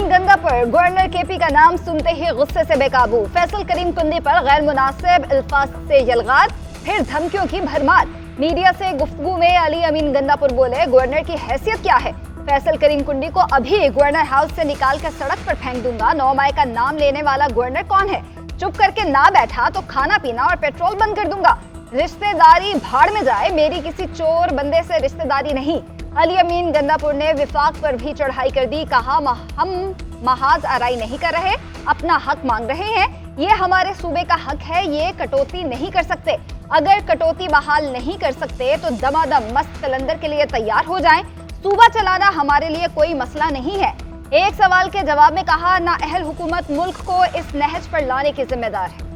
Gangapur governor KP का नाम सुनते ही गुस्से से बेकाबू। फैसल करीम कुंडी पर गैर मुनासिब अल्फाज से यलगार, फिर धमकियों की भरमार। मीडिया से गुफ्तगू में अली अमीन गंगापुर बोले, गवर्नर की हैसियत क्या है? फैसल करीम कुंडी को अभी गवर्नर हाउस से निकाल कर सड़क पर फेंक दूंगा। 9 मई का नाम लेने वाला गवर्नर कौन है? चुप करके ना बैठा तो खाना पीना और पेट्रोल बंद कर दूंगा। रिश्तेदारी भाड़ में जाए, मेरी किसी चोर बंदे से रिश्तेदारी नहीं। अली अमीन गंगापुर ने विफाक पर भी चढ़ाई कर दी। कहा, हम महाज आराई नहीं कर रहे, अपना हक मांग रहे हैं। ये हमारे सूबे का हक है, ये कटौती नहीं कर सकते। अगर कटौती बहाल नहीं कर सकते तो दमादम मस्त कलंदर के लिए तैयार हो जाएं। सूबा चलाना हमारे लिए कोई मसला नहीं है। एक सवाल के जवाब में कहा, नाअहल हुकूमत मुल्क को इस नहज पर लाने की जिम्मेदार है।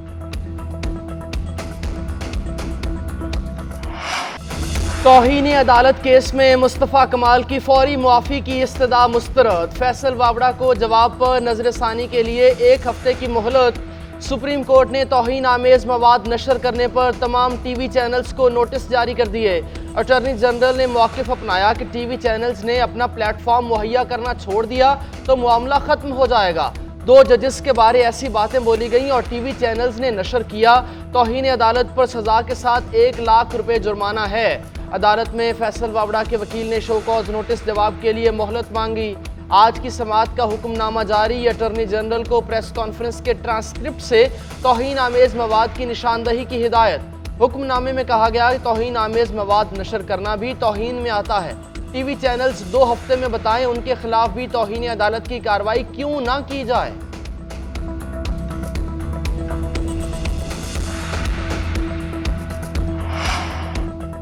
तौहीन अदालत केस में मुस्तफ़ा कमाल की फौरी मुआफ़ी की इस्तदा मुस्तरद। फैसल वावड़ा को जवाब पर नजरसानी के लिए 1 हफ्ते की मोहलत। सुप्रीम कोर्ट ने तौहीन आमेज मवाद नशर करने पर तमाम टीवी चैनल्स को नोटिस जारी कर दिए। अटॉर्नी जनरल ने मौक़िफ़ अपनाया कि टीवी चैनल्स ने अपना प्लेटफॉर्म मुहैया करना छोड़ दिया तो मामला ख़त्म हो जाएगा। 2 जजेस के बारे ऐसी बातें बोली गईं और टीवी चैनल्स ने नशर किया। तौहीन अदालत पर सज़ा के साथ 1 लाख रुपये जुर्माना है। अदालत में फैसल वावड़ा के वकील ने शो कॉज नोटिस जवाब के लिए मोहलत मांगी। आज की समाअत का हुक्मनामा जारी। अटॉर्नी जनरल को प्रेस कॉन्फ्रेंस के ट्रांसक्रिप्ट से तौहीन आमेज मवाद की निशानदही की हिदायत। हुक्मनामे में कहा गया कि तौहीन आमेज मवाद नशर करना भी तौहीन में आता है। टीवी चैनल्स 2 हफ्ते में बताएं उनके खिलाफ भी तौहीन अदालत की कार्रवाई क्यों ना की जाए।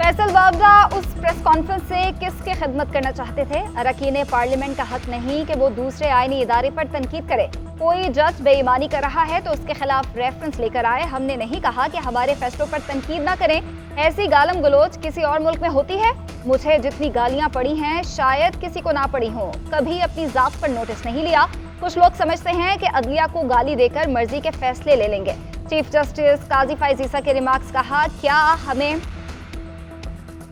फैसल वावड़ा उस प्रेस कॉन्फ्रेंस से किसकी खिदमत करना चाहते थे? अरकान पार्लियामेंट का हक नहीं कि वो दूसरे आईनी इदारे पर तनकीद करे। कोई जज बेईमानी कर रहा है तो उसके खिलाफ रेफरेंस लेकर आए। हमने नहीं कहा कि हमारे फैसलों पर तनकीद ना करें। ऐसी गालम गलोच किसी और मुल्क में होती है? मुझे जितनी गालियां पड़ी हैं शायद किसी को ना पड़ी हो। कभी अपनी जात पर नोटिस नहीं लिया। कुछ लोग समझते हैं कि अदलिया को गाली देकर मर्जी के फैसले ले लेंगे। चीफ जस्टिस काजी फाइज ईसा के रिमार्क्स। कहा, क्या हमें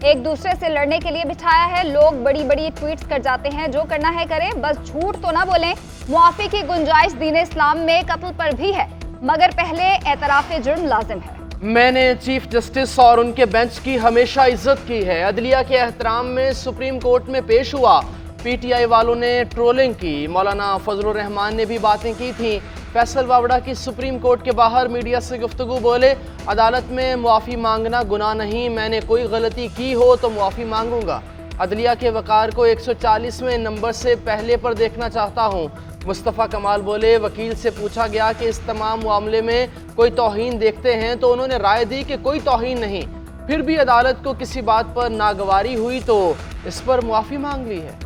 एक दूसरे से लड़ने के लिए बिठाया है? लोग बड़ी बड़ी ट्वीट्स कर जाते हैं, जो करना है करें, बस झूठ तो ना बोलें। मुआफी की गुंजाइश दीन इस्लाम में कत्ल पर भी है, मगर पहले एतराफ जुर्म लाजिम है। मैंने चीफ जस्टिस और उनके बेंच की हमेशा इज्जत की है। अदलिया के एहतराम में सुप्रीम कोर्ट में पेश हुआ। पीटीआई वालों ने ट्रोलिंग की। मौलाना फजलुर रहमान ने भी बातें की थी। फैसल वावड़ा की सुप्रीम कोर्ट के बाहर मीडिया से गुफ्तगू। बोले, अदालत में मुआफ़ी मांगना गुनाह नहीं, मैंने कोई गलती की हो तो मुआफ़ी मांगूंगा। अदलिया के वकार को 140वें नंबर से पहले पर देखना चाहता हूँ। मुस्तफ़ा कमाल बोले, वकील से पूछा गया कि इस तमाम मामले में कोई तौहीन देखते हैं तो उन्होंने राय दी कि कोई तौहीन नहीं। फिर भी अदालत को किसी बात पर नागवारी हुई तो इस पर मुआफ़ी मांग ली है।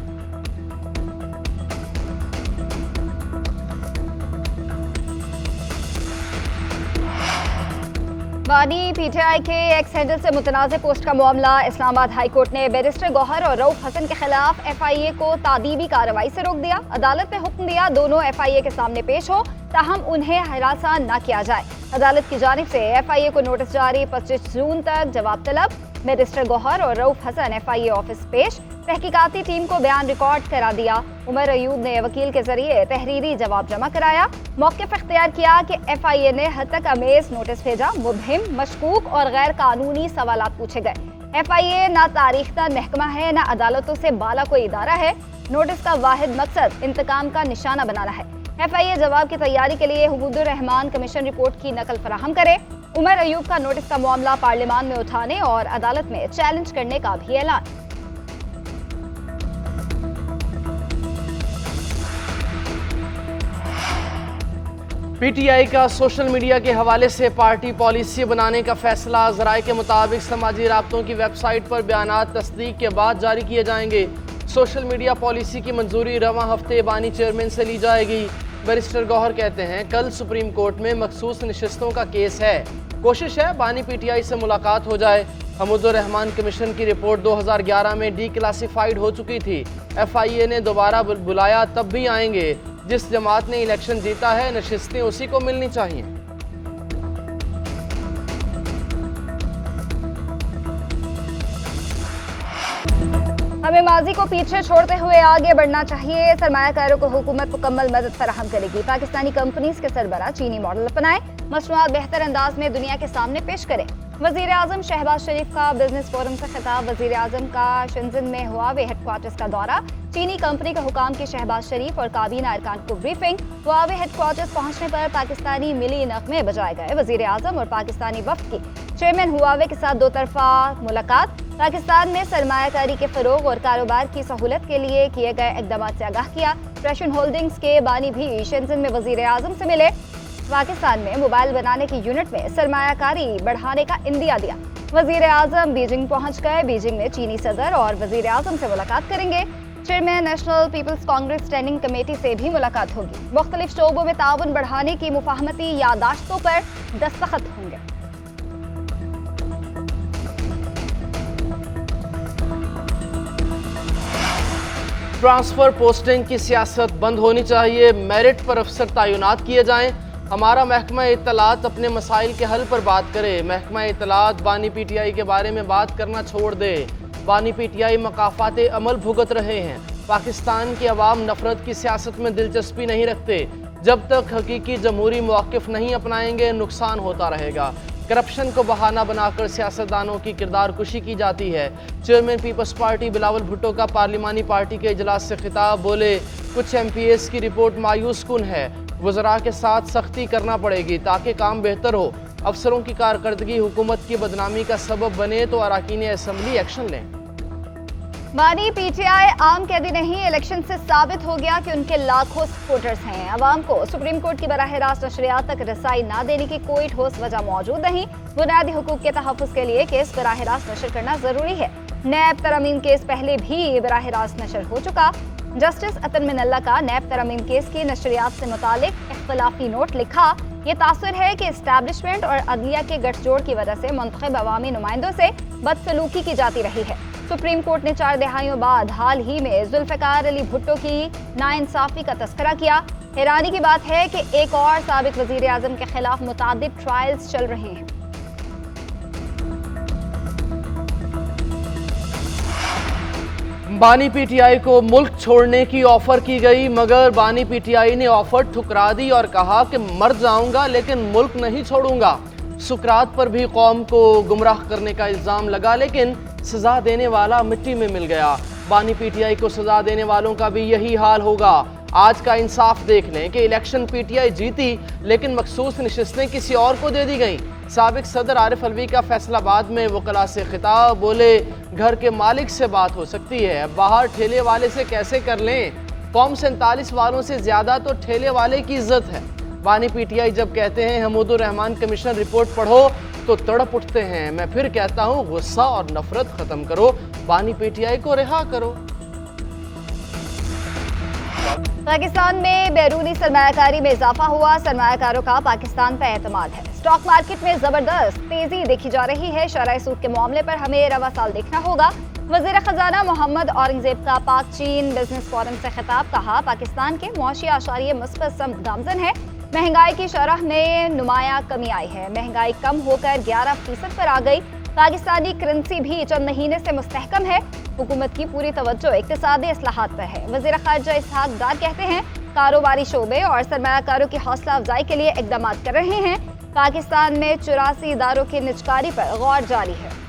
बानी पीटीआई के एक्स हैंडल से मुतनाज़ पोस्ट का मामला। इस्लामाबाद हाई कोर्ट ने बैरिस्टर गौहर और रऊफ हसन के खिलाफ एफआईए को तादीबी कार्रवाई से रोक दिया। अदालत ने हुक्म दिया दोनों एफआईए के सामने पेश हो, ताहम उन्हें हिरासा न किया जाए। अदालत की जानिब से एफआईए को नोटिस जारी। 25 जून तक जवाब तलब। बैरिस्टर गौहर और रऊफ हसन एफआईए ऑफिस पेश। तहकीकाती टीम को बयान रिकॉर्ड करा दिया। उमर अयूब ने वकील के जरिए तहरीरी जवाब जमा कराया। मौक़िफ़ इख्तियार किया कि एफआईए ने हद तक अमेज नोटिस भेजा। मुबहिम, मशकूक और गैर कानूनी सवालात पूछे गए। एफआईए ना तारीख्ता महकमा है, ना अदालतों से बाला कोई इदारा है। नोटिस का वाहिद मकसद इंतकाम का निशाना बनाना है। एफआईए जवाब की तैयारी के लिए हुबूदुर रहमान कमीशन रिपोर्ट की नकल फराहम करे। उमर अयूब का नोटिस का मामला पार्लियामान में उठाने और अदालत में चैलेंज करने का भी ऐलान। पीटीआई का सोशल मीडिया के हवाले से पार्टी पॉलिसी बनाने का फैसला। ज़राए के मुताबिक समाजी राब्तों की वेबसाइट पर बयानात तस्दीक के बाद जारी किए जाएंगे। सोशल मीडिया पॉलिसी की मंजूरी रवां हफ्ते बानी चेयरमैन से ली जाएगी। बैरिस्टर गौहर कहते हैं, कल सुप्रीम कोर्ट में मखसूस नशिस्तों का केस है। कोशिश है बानी पीटीआई से मुलाकात हो जाए। हमुदुर रहमान कमीशन की रिपोर्ट 2011 में डीक्लासिफाइड हो चुकी थी। एफआईए ने दोबारा बुलाया, तब भी आएंगे। जिस जमात ने इलेक्शन जीता है, नशिस्तें उसी को मिलनी चाहिए। हमें माजी को पीछे छोड़ते हुए आगे बढ़ना चाहिए। सरमायाकारों को हुकूमत मुकम्मल मदद फराहम करेगी। पाकिस्तानी कंपनीज के सरबराह चीनी मॉडल अपनाएं, मसनूआत बेहतर अंदाज में दुनिया के सामने पेश करें। वजीर आजम शहबाज शरीफ का बिजनेस फोरम से खिताब। वजीर आजम का शेंजन में हुआवे हेडक्वार्टर्स का दौरा। चीनी कंपनी के हुकाम की शहबाज शरीफ और काबीना अरकान को ब्रीफिंग। हुआवे हेडक्वार्टर्स पहुंचने पर पाकिस्तानी मिली नगमे बजाए गए। वजीर आजम और पाकिस्तानी वफ्द की चेयरमैन हुआवे के साथ 2 तरफा मुलाकात। पाकिस्तान में सरमायाकारी के फरोग और कारोबार की सहूलत के लिए किए गए इकदाम से आगाह किया। प्रेशन होल्डिंग्स के बानी भी शेंजन में वजीर आजम से मिले। पाकिस्तान में मोबाइल बनाने की यूनिट में सरमायाकारी बढ़ाने का इंदिया दिया। वजीर आजम बीजिंग पहुंच गए। बीजिंग में चीनी सदर और वजीर आजम से मुलाकात करेंगे। Chairman national people's congress standing committee से भी मुलाकात होगी। मुख्तलिफ शोबों में ताउन बढ़ाने की मुफाहमती यादाश्तों पर दस्तखत होंगे। ट्रांसफर पोस्टिंग की सियासत बंद होनी चाहिए। मेरिट पर अफसर तैनात किए जाएं। हमारा महकमा इत्तलात अपने मसाइल के हल पर बात करे। महकमा इत्तलात बानी पीटीआई के बारे में बात करना छोड़ दे। बानी पीटीआई मकाफाते अमल भुगत रहे हैं। पाकिस्तान की अवाम नफरत की सियासत में दिलचस्पी नहीं रखते। जब तक हकीकी जमहूरी मौक़िफ़ नहीं अपनाएंगे नुकसान होता रहेगा। करप्शन को बहाना बनाकर सियासतदानों की किरदार कुशी की जाती है। Chairman people's party Bilawal Bhutto का पार्लिमानी पार्टी के इजलास से खिताब। बोले, कुछ MPs की रिपोर्ट मायूस कुन है। वज़रा के साथ सख्ती करना पड़ेगी ताकि काम बेहतर हो। अफसरों की कारकर्दगी हुकूमत की बदनामी का सबब बने तो अरकान असम्बली एक्शन लें। बानी पीटीआई आम कैदी नहीं, इलेक्शन से साबित हो गया कि उनके लाखों सपोर्टर्स हैं। अवाम को सुप्रीम कोर्ट की बराह रास्त नशरियात तक रसाई ना देने की कोई ठोस वजह मौजूद नहीं। बुनियादी हुकूक के तहफ़्फ़ुज़ के लिए केस बराह रास्त नशर करना जरूरी है। नैब तरमीम केस पहले भी बराह रास्त नशर हो चुका। जस्टिस अतन मिनल्ला का नैब तरमीम केस की नशरियात से मुतालिक इख्तलाफी नोट लिखा। ये तासुर है कि इस्टेब्लिशमेंट और अदलिया के गठजोड़ की वजह से मुंतखब अवामी नुमाइंदों से बदसलूकी की जाती रही है। सुप्रीम कोर्ट ने 4 दहाइयों बाद हाल ही में जुल्फ़िकार अली भुट्टो की नाइंसाफ़ी का तस्करा किया। हैरानी की बात है कि एक और साबिक वज़ीर आज़म के खिलाफ मुतादिद ट्रायल्स चल रहे हैं। बानी पीटीआई को मुल्क छोड़ने की ऑफर की गई, मगर बानी पीटीआई ने ऑफर ठुकरा दी और कहा कि मर जाऊंगा लेकिन मुल्क नहीं छोड़ूंगा। सुकरात पर भी कौम को गुमराह करने का इल्ज़ाम लगा, लेकिन सजा देने वाला मिट्टी में मिल गया। बानी पीटीआई को सजा देने वालों का भी यही हाल होगा। आज का इंसाफ देख लें कि इलेक्शन पीटीआई जीती लेकिन मखसूस नशिस्तें किसी और को दे दी गईं। साबिक सदर आरिफ अलवी का फैसलाबाद में वकला से खिताब। बोले, घर के मालिक से बात हो सकती है, बाहर ठेले वाले से कैसे कर लें। फॉर्म 47 वालों से ज़्यादा तो ठेले वाले की इज्जत है। बानी पीटीआई जब कहते हैं हमीदुर रहमान कमीशन रिपोर्ट पढ़ो तो तड़प उठते हैं। मैं फिर कहता हूँ, गुस्सा और नफरत खत्म करो, बानी पीटीआई को रिहा करो। पाकिस्तान में बैरूनी सरमायाकारी में इजाफा हुआ। सरमायाकारों का पाकिस्तान पर एतमाद है। स्टॉक मार्केट में जबरदस्त तेजी देखी जा रही है। शरह सूद के मामले पर हमें रवा साल देखना होगा। वज़ीर ख़जाना मोहम्मद औरंगज़ेब का पाक चीन बिजनेस फोरम से खिताब। कहा, पाकिस्तान के मुआशी आशारिये मुस्बत समत गामजन है। महंगाई की शरह में नुमाया कमी आई है। महंगाई कम होकर 11% पर आ गई। पाकिस्तानी करेंसी भी चंद महीने से मुस्तहकम है। हुकूमत की पूरी तवज्जो इक़्तिसादी इस्लाहात पर है। वज़ीर ख़ारजा इसहाक़ डार कहते हैं, कारोबारी शोबे और सरमायाकारों की हौसला अफजाई के लिए इक़दाम कर रहे हैं। पाकिस्तान में 84 इदारों की निजकारी पर गौर जारी है।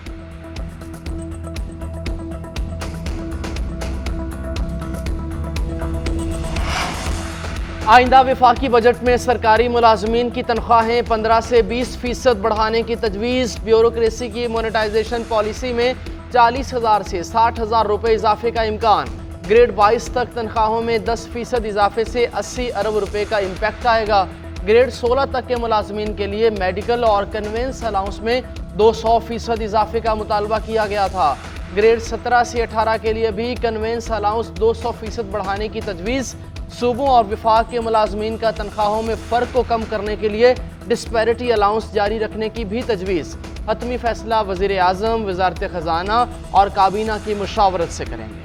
आइंदा वफाकी बजट में सरकारी मुलाजमीन की तनख्वाहें 15 से 20% बढ़ाने की तजवीज़। ब्यूरोक्रेसी की मोनेटाइजेशन पॉलिसी में 40,000 से 60,000 रुपये इजाफे का इम्कान। ग्रेड 22 तक तनख्वाहों में 10% इजाफे से 80 अरब रुपये का इम्पैक्ट आएगा। ग्रेड 16 तक के मुलाजमीन के लिए मेडिकल और कन्वेंस अलाउंस में 200% इजाफे का मुतालबा किया गया था। ग्रेड 17 से 18 के लिए भी कन्वेंस अलाउंस 200% बढ़ाने की तजवीज़। सूबों और विफाक के मुलाजमीन का तनख्वाहों में फ़र्क को कम करने के लिए डिस्पैरिटी अलाउंस जारी रखने की भी तजवीज़। हतमी फैसला वज़ीर आज़म, वज़ारत ख़जाना और काबीना की मुशावरत से करेंगे।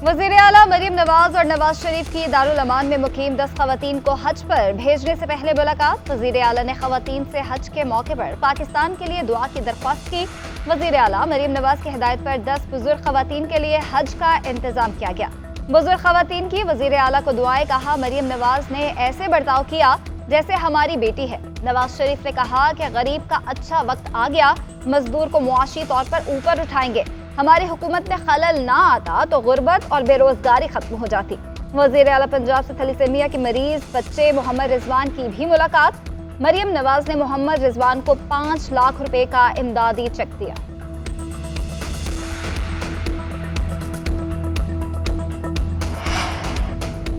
वज़ीर आला मरीम नवाज और नवाज शरीफ की दारुल अमान में मुकीम 10 खवातीन को हज पर भेजने से पहले मुलाकात। वज़ीर आला ने खवातीन से हज के मौके पर पाकिस्तान के लिए दुआ की दरख्वास्त की। वज़ीर आला मरीम नवाज की हिदायत पर 10 बुजुर्ग खवातीन के लिए हज का इंतजाम किया गया। बुजुर्ग खवातीन की वज़ीर आला को दुआएं। कहा, मरीम नवाज ने ऐसे बर्ताव किया जैसे हमारी बेटी है। नवाज शरीफ ने कहा कि गरीब का अच्छा वक्त आ गया, मजदूर को मुआशी तौर पर ऊपर उठाएंगे। हमारी हुकूमत में खलल ना आता तो गुर्बत और बेरोजगारी खत्म हो जाती। वज़ीर आला पंजाब से थैलेसीमिया के मरीज बच्चे मोहम्मद रिजवान की भी मुलाकात। मरीम नवाज ने मोहम्मद रिजवान को 5 लाख रुपए का इमदादी चेक दिया।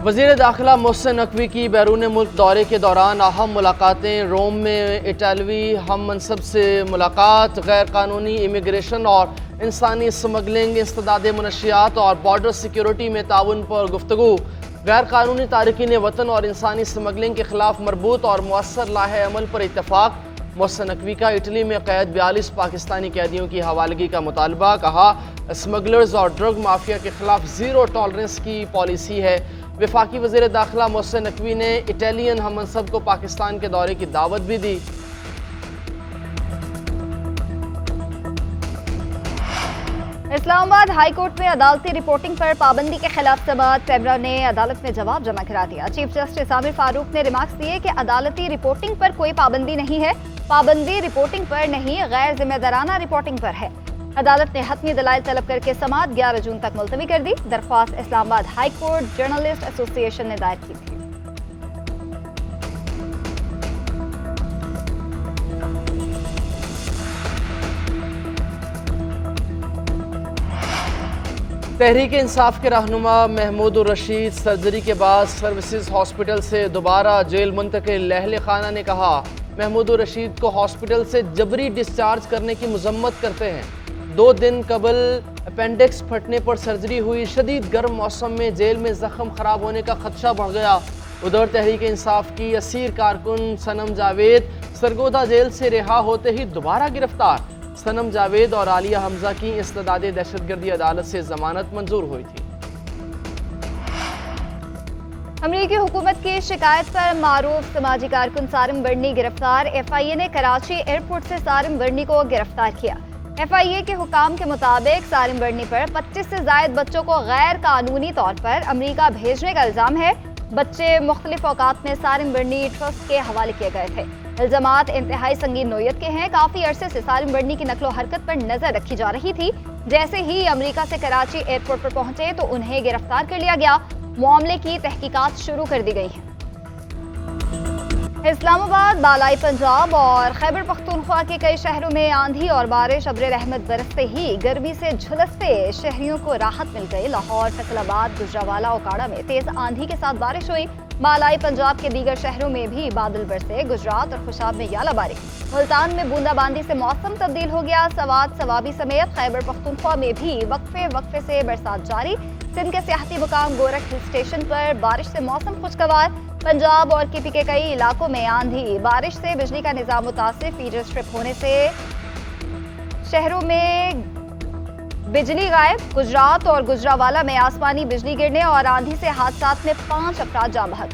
वज़ीर दाखिला मोहसिन नकवी की बैरून मुल्क दौरे के दौरान अहम मुलाकातें। रोम में इटालवी हम मनसब से मुलाकात। गैर कानूनी इमिग्रेशन और इंसानी स्मगलिंग, इस्तिदाद मनशियात और बॉर्डर सिक्योरिटी में ताउन पर गुफ्तगू। गैर कानूनी तारकीन वतन और इंसानी स्मगलिंग के खिलाफ मरबूत और मौसर लाहे अमल पर इत्तफाक। मोहसिन नकवी का इटली में कैद 42 पाकिस्तानी कैदियों की हवालगी का मुतालबा। कहा, स्मगलर्स और ड्रग माफिया के खिलाफ ज़ीरो टॉलरेंस की पॉलिसी है। वफाकी वज़ीर दाखिला मोहसिन नकवी ने इटालियन हम मनसब को पाकिस्तान के दौरे की दावत भी दी। इस्लामाबाद हाई कोर्ट में अदालती रिपोर्टिंग पर पाबंदी के खिलाफ समाअत। पैमरा ने अदालत में जवाब जमा करा दिया। चीफ जस्टिस आमिर फारूक ने रिमार्क्स दिए कि अदालती रिपोर्टिंग पर कोई पाबंदी नहीं है। पाबंदी रिपोर्टिंग पर नहीं, गैर जिम्मेदाराना रिपोर्टिंग पर है। अदालत ने हतमी दलाइल तलब करके समाअत 11 जून तक मुलतवी कर दी। दरख्वास्त Islamabad high court journalist association ने दायर की थी। तहरीक इंसाफ के रहनुमा महमूद रशीद सर्जरी के बाद सर्विसेज हॉस्पिटल से दोबारा जेल मुंतकिल। लहले खाना ने कहा, महमूद रशीद को हॉस्पिटल से जबरी डिस्चार्ज करने की मजम्मत करते हैं। 2 दिन कबल अपेंडिक्स फटने पर सर्जरी हुई। शदीद गर्म मौसम में जेल में जख्म खराब होने का खदशा बढ़ गया। उधर तहरीक इंसाफ की असीर कारकुन सनम जावेद सरगोदा जेल से रिहा होते ही दोबारा गिरफ्तार। सनम जावेद और आलिया हमजा की इस्तिदाद दहशतगर्दी अदालत से जमानत मंजूर हुई थी। अमरीकी हुकूमत की शिकायत पर मारूफ समाजी कारकुन सारिम बर्नी गिरफ्तार। FIA ने कराची एयरपोर्ट से सारिम बर्नी को गिरफ्तार किया। FIA के हुकाम के मुताबिक सारिम बर्नी पर 25 से जायद बच्चों को गैर कानूनी तौर पर अमरीका भेजने का इल्जाम है। बच्चे मुख्तलिफ औकात में सारिम बर्नी ट्रस्ट के हवाले किए गए थे। इल्जामात इंतहाई संगीन नोयत के हैं। काफी अरसे से सारिम बर्नी की नकलो हरकत पर नजर रखी जा रही थी। जैसे ही अमरीका से कराची एयरपोर्ट पर पहुंचे तो उन्हें गिरफ्तार कर लिया गया। मामले की तहकीकात शुरू कर दी गई है। इस्लामाबाद, बालाई पंजाब और खैबर पख्तूनख्वा के कई शहरों में आंधी और बारिश अब्र रहमत बरसते ही गर्मी से झुलसते शहरियों को राहत मिल गई। लाहौर, फैसलाबाद, गुजरावाला और काड़ा में तेज आंधी के साथ बारिश हुई। बालाई पंजाब के दीगर शहरों में भी बादल बरसे। गुजरात और खुशाब में यालाबारी। मुल्तान में बूंदाबांदी से मौसम तब्दील हो गया। सवात, सवाबी समेत खैबर पख्तूनख्वा में भी वक्फे से बरसात जारी। सिंध के सियाहती मुकाम गोरख हिल स्टेशन पर बारिश से मौसम खुशगवार। पंजाब और KP के कई इलाकों में आंधी बारिश से बिजली का निजाम मुतासिर। फीडर स्ट्रिप होने से शहरों में बिजली गायब। गुजरात और गुजरावाला में आसमानी बिजली गिरने और आंधी से हादसात में 5 अफराद जाँ बहक।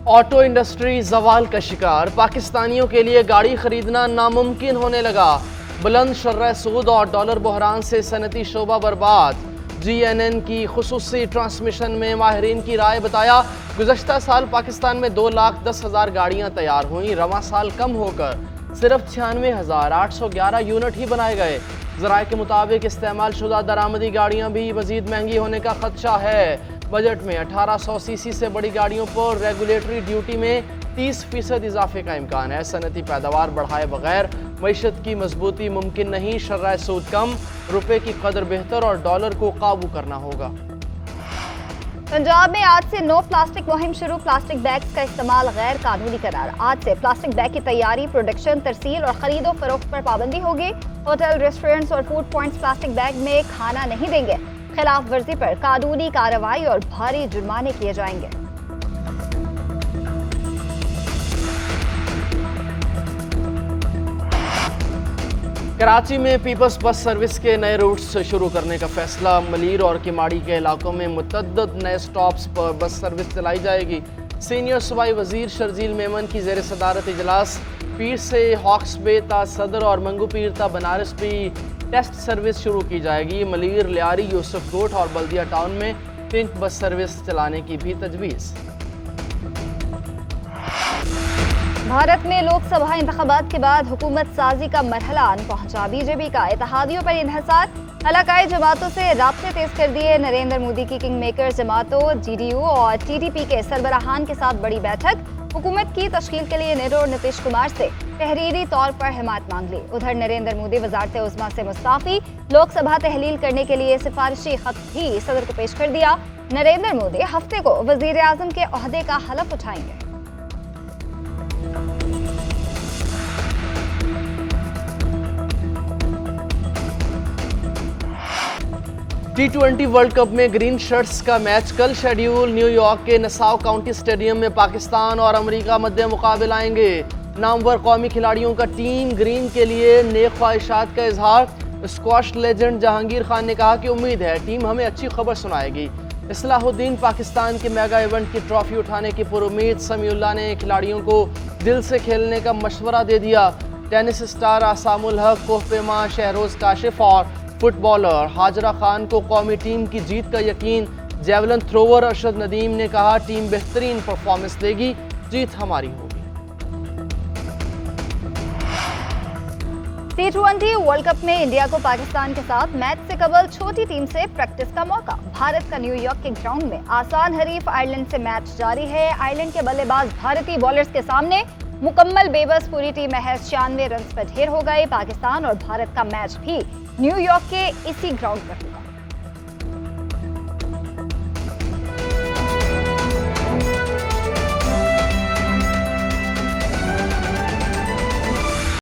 ऑटो इंडस्ट्री जवाल का शिकार। पाकिस्तानियों के लिए गाड़ी खरीदना नामुमकिन होने लगा। बुलंद शर्रा सूद और डॉलर बहरान से सनती शोबा बर्बाद। GNN की खुसूसी ट्रांसमिशन में माहिरीन की राय बताया, गुज़श्ता साल पाकिस्तान में 2,10,000 गाड़ियाँ तैयार हुई। रवां साल कम होकर सिर्फ 96,811 यूनिट ही बनाए गए। ज़राए के मुताबिक इस्तेमाल शुदा दरामदी गाड़ियाँ भी मज़ीद महंगी होने का खदशा है। बजट में 1800 CC से बड़ी गाड़ियों पर रेगुलेटरी ड्यूटी में 30% इजाफे का इम्कान है। सनती पैदावार बढ़ाए बगैर मईशत की मजबूती मुमकिन नहीं। शर्रा सूद कम, रुपए की कदर बेहतर और डॉलर को काबू करना होगा। पंजाब में आज से नो प्लास्टिक मुहिम शुरू। प्लास्टिक बैग्स का इस्तेमाल गैर कानूनी करार। आज से प्लास्टिक बैग की तैयारी, प्रोडक्शन, तरसील और खरीदो फरोख्त पर पाबंदी होगी। होटल, रेस्टोरेंट्स और फूड पॉइंट्स प्लास्टिक बैग में खाना नहीं देंगे। खिलाफ वर्जी पर कानूनी कार्रवाई और भारी जुर्माने किए जाएंगे। कराची में पीपल्स बस सर्विस के नए रूट्स शुरू करने का फैसला। मलीर और किमाड़ी के इलाकों में मुतअद्दिद नए स्टॉप्स पर बस सर्विस चलाई जाएगी। सीनियर सूबाई वजीर शर्जील मेमन की ज़ेर सदारत इजलास। पीर से हॉक्स बे ता सदर और मंगू पीर ता बनारस भी टेस्ट सर्विस शुरू की जाएगी। मलीर, लियारी, यूसुफ कोट और बल्दिया टाउन में पिंक बस सर्विस चलाने की भी तजवीज़। भारत में लोकसभा इंतखाबात के बाद हुकूमत साजी का मरहला आन पहुंचा। बीजेपी का इत्तेहादियों पर इन्हिसार। इलाकाई जमातों से राब्ते तेज कर दिए। नरेंद्र मोदी की किंग मेकर जमातों JDU और TDP के सरबराहान के साथ बड़ी बैठक। हुकूमत की तश्कील के लिए नेहरू और नीतीश कुमार से तहरीरी तौर पर हिमायत मांग ली। उधर नरेंद्र मोदी वजारत उज़्मा से मुस्ताफी। लोकसभा तहलील करने के लिए सिफारिशी खत भी सदर को पेश कर दिया। नरेंद्र मोदी हफ्ते को वजीर आजम के ओहदे का हलफ उठाएंगे। T20 वर्ल्ड कप में ग्रीन शर्ट्स का मैच कल शेड्यूल। न्यूयॉर्क के नसाउ काउंटी स्टेडियम में पाकिस्तान और अमेरिका मध्य मुकाबले आएंगे। नामवर कौमी खिलाड़ियों का टीम ग्रीन के लिए नेक ख्वाहिशात का इजहार। स्क्वाश लेजेंड जहांगीर खान ने कहा कि उम्मीद है टीम हमें अच्छी खबर सुनाएगी। इस्लाहुद्दीन पाकिस्तान के मेगा इवेंट की ट्रॉफी उठाने की पुरुम्मीद। समीउल्लाह ने खिलाड़ियों को दिल से खेलने का मशवरा दे दिया। टेनिस स्टार आसामुल हक, कोहपेमा शहरोज काशिफ और फुटबॉलर हाजरा खान को कौमी टीम की जीत का यकीन। जेवलिन थ्रोवर अरशद नदीम ने कहा टीम बेहतरीन परफॉर्मेंस देगी, जीत हमारी होगी। T20 वर्ल्ड कप में इंडिया को पाकिस्तान के साथ मैच से कबल छोटी टीम से प्रैक्टिस का मौका। भारत का न्यूयॉर्क के ग्राउंड में आसान हरीफ आयरलैंड से मैच जारी है। आयरलैंड के बल्लेबाज भारतीय बॉलर्स के सामने मुकम्मल बेबस। पूरी टीम महज 96 रन पर ढेर हो गई। पाकिस्तान और भारत का मैच भी न्यूयॉर्क के इसी ग्राउंड पर होगा।